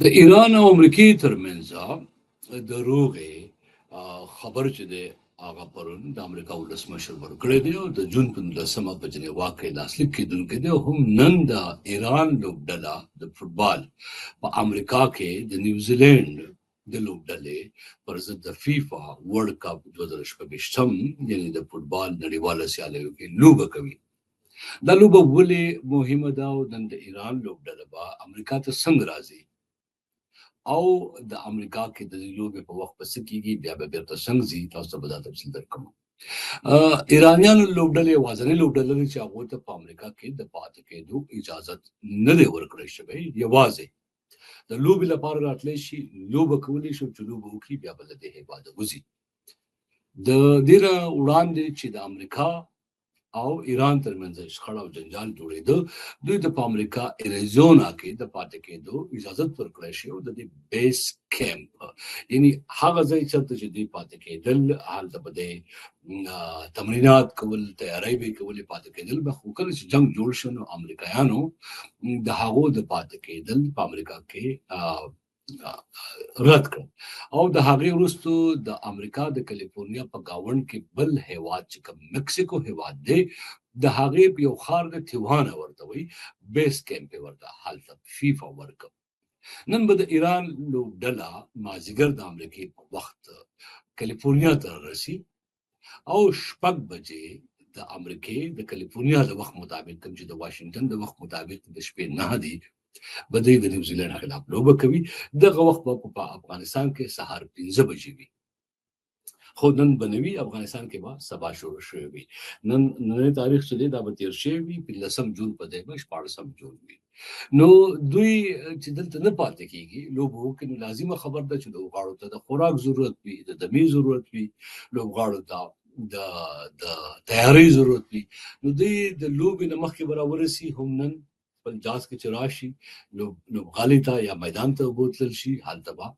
د ایران او امریکې ترمنځ د روغې خبر چې دی هغه پرون د امریکا ولسمشر ورکړی دی او د جون په 19مه په جنیوا کې لاسلیک کېدونکی دی او هم نن د ایران لوبډله د فوټبال په امریکا کې د نیوزیلینډ د لوبډلې پر ضد د فیفا ورلد کپ 2026 یعنی د فوټبال نړیواله سیالیو کې لوبه کوي. دا لوبه ولې مهمه ده او نن د ایران لوبډله به امریکا ته څنګه راځي او د امریکا کې د لوبې په وخت پس کېږي بیا به بیرته څنګه ځي تاسو ته به دا تفصیل درکړم. ایرانیانو لوبډلې یوازینۍ لوبډله ده چې هغوی ته په امریکا کې د پاتې کېدو اجازت نه دی ورکړی شوی. یوازې د لوبې لپاره راتلی شي، لوبه کولی شي، چې لوبه وکړي بیا به له دې هېواده وځي. د دې نه وړاندې چې د امریکا او ایران ترمنځ شخړه او جنجال جوړېده، دوی ته په امریکا اریزونا کې د پاتې کېدو اجازت ورکړی شي او د دې بیس کیمپ یعنی هغه ځای چېرته چې دوی پاتې کېدل هلته به د تمرینات کول، تیاری به یې کولې، پاتې کېدل به. خو کله چې جنګ جوړ شو نو امریکایانو د هغو د پاتې کېدل په امریکا کې رد کړ او د هغې وروستو د امریکا د کالیفورنیا په ګاونډ کې بل هیواد چې کوم مکسیکو هیواد دی د هغې په یو ښار د تیوانا ورته وایي بیس کیمپ یې ورته هلته فیفا ورکړ. نن به د ایران لوبډله مازدیګر د امریکې په وخت کالیفورنیا ته رسي او 6 بجې د امریکې د کالیفورنیا د وخت مطابق کوم چې د واشنګټن د وخت مطابق د شپې 9 دی به دوی د نیوزیلینډ خلاف لوبه کوي. دغه وخت به په افغانستان کې سهار 5 بجې وي، خو نن به نه وي، افغانستان کې به سبا شروع شوی وي. نن تاریخ چې دی دا به تیر شوی وي 15 جون په دی به 14 جون وي. نو دوی چې دلته نه پاتې کېږي لوبه وکړي نو لازمه خبر ده چې لوبغاړو ته د خوراک ضرورت وي، د دمې ضرورت وي، لوبغاړو ته د تیاری ضرورت وي. نو دوی د لوبې نه مخکې به راورسي، هم نن خپل جاز کې چې راشي لوبغالي ته یا میدان ته وبوتلل شي، هلته به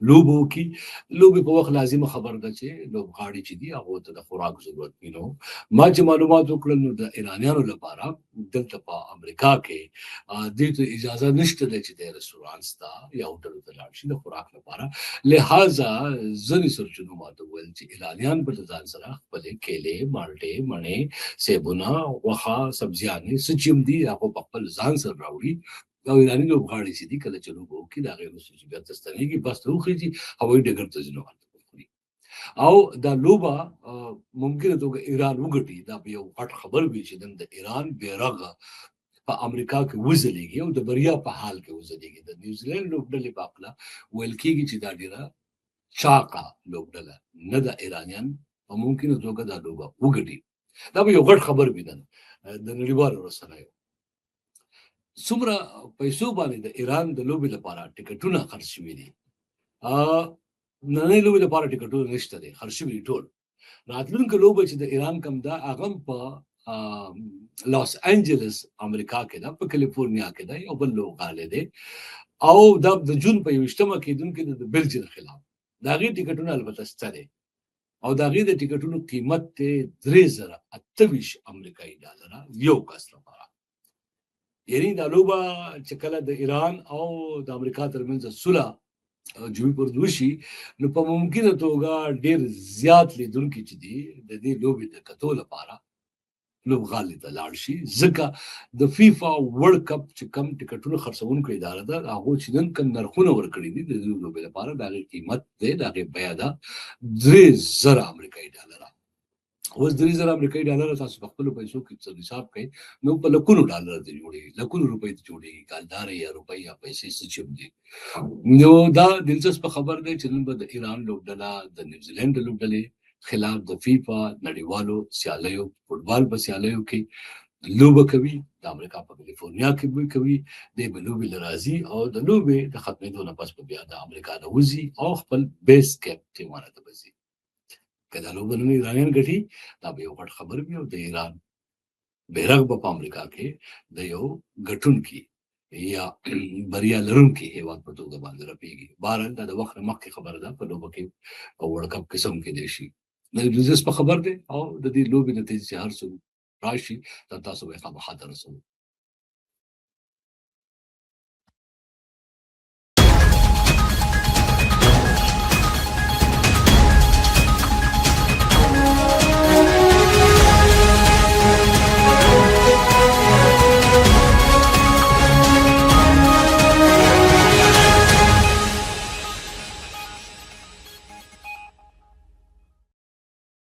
لوبه وکړي. لوبې په وخت لازمه خبر ده چې لوبغاړي چې دي هغو ته د خوراک ضرورت وي. نو ما چې معلومات وکړل نو د ایرانیانو لپاره دلته په امریکا کې دوی ته اجازه نشته ده چې د رستورانس ته یا هوټلو ته لاړ شي د خوراک لپاره. لہذا ځینې سرچینو ماته وویل چې ایرانیان به له ځان سره خپلې کیلې، مالټې، مڼې، سیبونه، غوښه، سبزیانې څه چې هم دي هغه په خپل ځان سره راوړي او ایراني لوبغاړي چې دي کله چې لوبه وکړي د هغې وروسته چې بېرته ستنېږي بس ته وخېږي هوایي ډګر ته ځي نو هلته وخوري او دا لوبه ممکنه توګه ایران وګټي. دا به یو غټ خبر وي چې نن د ایران بیرغ په امریکا کې وځلیږي او د بریا په حال کې وځلیږي. د نیوزیلینډ لوبډلې په هکله ویل کېږي چې دا ډېره چاقه لوبډله نه ده، ایرانیان په ممکنه توګه دا لوبه وګټي. دا به یو غټ خبر وي نن د نړیوالو رسنیو. څومره پیسو باندې د ایران د لوبې لپاره ټکټونه خرڅ شوي دي؟ نننۍ لوبې لپاره ټکټونه نشته دی، خرڅ شوي دي ټول. راتلونکې لوبه چې د ایران کوم ده هغه هم په لاس انجلس امریکا کې ده، په کالیفورنیا کې ده، یو بل لوبغالی دی او دا د جون په 21مه کېدونکې ده د بلجیم خلاف. د هغې ټکټونه البته شته دی او د هغې د ټکټونو قیمت دی 3028 امریکایي ډالره یو کس لپاره. یعنی دا لوبه چې کله د ایران او د امریکا ترمنځ صلح جوړ پر وشي نو په ممکنه توګه ډېر زیات لیدونکي چې دي د دې لوبې د کتو لپاره لوبغالي ته لاړ شي، ځکه د فیفا ورلد کپ چې کم ټکټونه خرڅوونکې اداره ده هغو چې نن کم نرخونه ورکړي دي د دې لوبې لپاره د هغې قیمت دی، د هغې بیه ده 3000 امریکایي ډالره. اوس 3000 امریکایي ډالره تاسو په خپلو پیسو کې څه حساب کوئ نو په لکونو ډالر ته جوړېږي، لکونو روپۍ ته جوړېږي، کالدارې یا روپۍ یا پیسې څه چې هم دي. نو دا دلچسپه خبر دی چې نن به د ایران لوبډله د نیوزیلینډ لوبډلې خلاف د فیفا نړیوالو سیالیو فوټبال په سیالیو کې لوبه کوي. د امریکا په کالیفورنیا کې به کوي، دی به لوبې له راځي او د لوبې د ختمېدو نه پس به بیا د امریکا نه وځي او خپل بیس کیمپ تیوانا ته به ځي. که دا لوبه نن ایرانیان ګټي دا به یو غټ خبر وي او د ایران بیرغ به په امریکا کې د یو ګټونکي یا بریا لرونکي هیواد په توګه باندې رپېږي. بهرحال دا د وخت نه مخکې خبره ده، په لوبه کې په ورلد کپ کې څه هم کېدی شي. دلچسپه خبر دی او د دې لوبې نتیجې چې هر څوک راشي تاسو به یې خامخا ته رسوو.